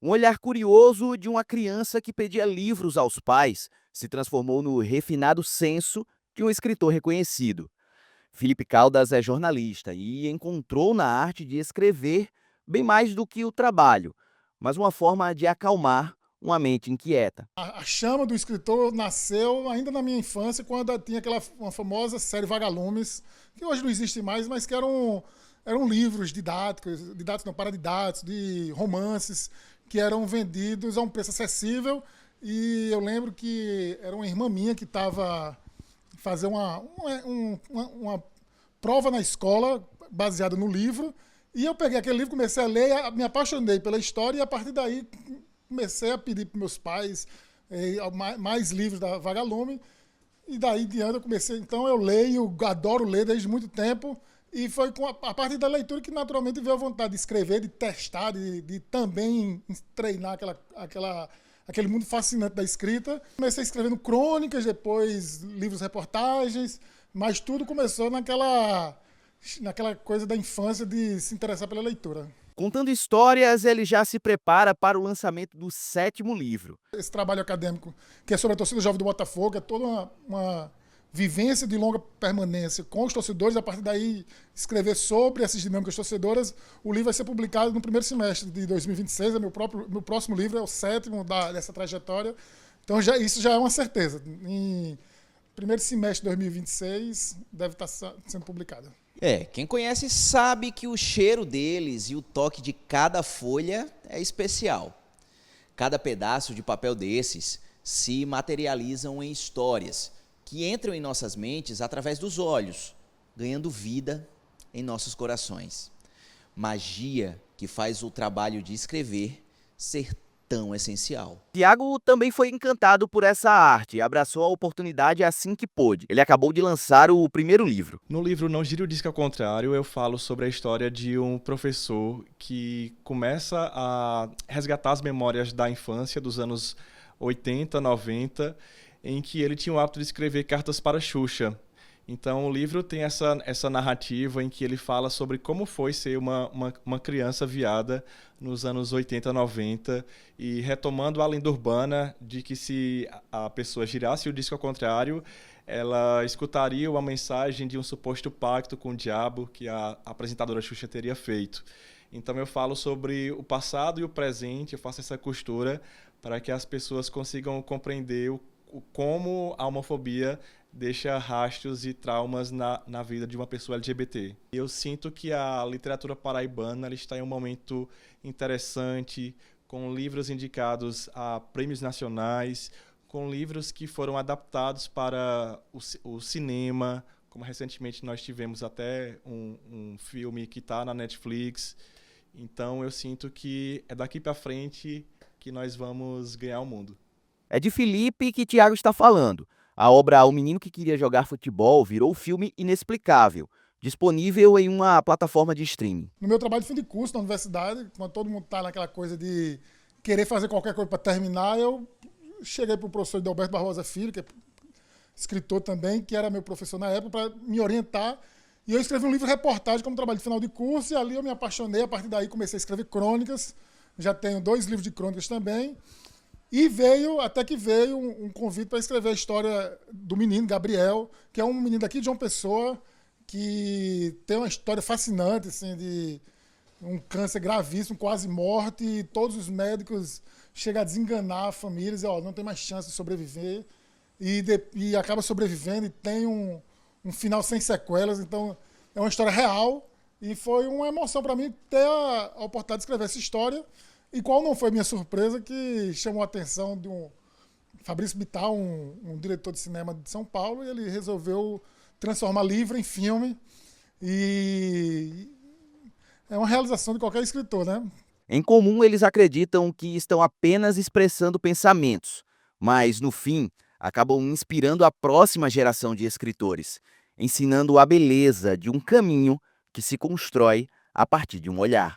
Um olhar curioso de uma criança que pedia livros aos pais se transformou no refinado senso de um escritor reconhecido. Felipe Caldas é jornalista e encontrou na arte de escrever bem mais do que o trabalho, mas uma forma de acalmar uma mente inquieta. A chama do escritor nasceu ainda na minha infância, quando tinha aquela uma famosa série Vagalumes, que hoje não existe mais, mas que eram livros didáticos, didáticos não, paradidáticos, de romances, que eram vendidos a um preço acessível. E eu lembro que era uma irmã minha que estava fazendo uma prova na escola baseada no livro. E eu peguei aquele livro, comecei a ler, me apaixonei pela história e a partir daí comecei a pedir para meus pais mais livros da Vagalume. E daí em diante eu comecei, então eu leio, adoro ler desde muito tempo. E foi a partir da leitura que naturalmente veio a vontade de escrever, de testar, de também treinar aquele mundo fascinante da escrita. Comecei escrevendo crônicas, depois livros reportagens, mas tudo começou naquela coisa da infância de se interessar pela leitura. Contando histórias, ele já se prepara para o lançamento do sétimo livro. Esse trabalho acadêmico, que é sobre a torcida jovem do Botafogo, é toda uma vivência de longa permanência com os torcedores. A partir daí, escrever sobre essas dinâmicas torcedoras. O livro vai ser publicado no primeiro semestre de 2026. Meu próximo livro é o sétimo dessa trajetória. Então, isso já é uma certeza. Em primeiro semestre de 2026, deve estar sendo publicado. Quem conhece sabe que o cheiro deles e o toque de cada folha é especial. Cada pedaço de papel desses se materializam em histórias que entram em nossas mentes através dos olhos, ganhando vida em nossos corações. Magia que faz o trabalho de escrever ser tão essencial. Tiago também foi encantado por essa arte e abraçou a oportunidade assim que pôde. Ele acabou de lançar o primeiro livro. No livro Não Gire o Disco ao Contrário, eu falo sobre a história de um professor que começa a resgatar as memórias da infância, dos anos 80, 90, em que ele tinha o hábito de escrever cartas para Xuxa. Então o livro tem essa narrativa em que ele fala sobre como foi ser uma criança viada nos anos 80, 90, e retomando a lenda urbana de que se a pessoa girasse o disco ao contrário, ela escutaria uma mensagem de um suposto pacto com o diabo que a apresentadora Xuxa teria feito. Então eu falo sobre o passado e o presente, eu faço essa costura para que as pessoas consigam compreender como a homofobia deixa rastros e traumas na vida de uma pessoa LGBT. Eu sinto que a literatura paraibana ela está em um momento interessante, com livros indicados a prêmios nacionais, com livros que foram adaptados para o cinema, como recentemente nós tivemos até um filme que está na Netflix. Então eu sinto que é daqui para frente que nós vamos ganhar o mundo. É de Felipe que Tiago está falando. A obra O Menino que Queria Jogar Futebol virou filme inexplicável, disponível em uma plataforma de streaming. No meu trabalho de fim de curso na universidade, quando todo mundo está naquela coisa de querer fazer qualquer coisa para terminar, eu cheguei para o professor Alberto Barbosa Filho, que é escritor também, que era meu professor na época, para me orientar. E eu escrevi um livro reportagem como trabalho de final de curso, e ali eu me apaixonei. A partir daí comecei a escrever crônicas. Já tenho 2 livros de crônicas também. E até que veio um convite para escrever a história do menino, Gabriel, que é um menino daqui de João Pessoa, que tem uma história fascinante, assim, de um câncer gravíssimo, quase morte, e todos os médicos chegam a desenganar a família, dizem, não tem mais chance de sobreviver, e acaba sobrevivendo e tem um final sem sequelas. Então é uma história real, e foi uma emoção para mim ter a oportunidade de escrever essa história. E qual não foi minha surpresa que chamou a atenção de um Fabrício Bittar, um diretor de cinema de São Paulo, e ele resolveu transformar livro em filme. E é uma realização de qualquer escritor, né? Em comum, eles acreditam que estão apenas expressando pensamentos, mas, no fim, acabam inspirando a próxima geração de escritores, ensinando a beleza de um caminho que se constrói a partir de um olhar.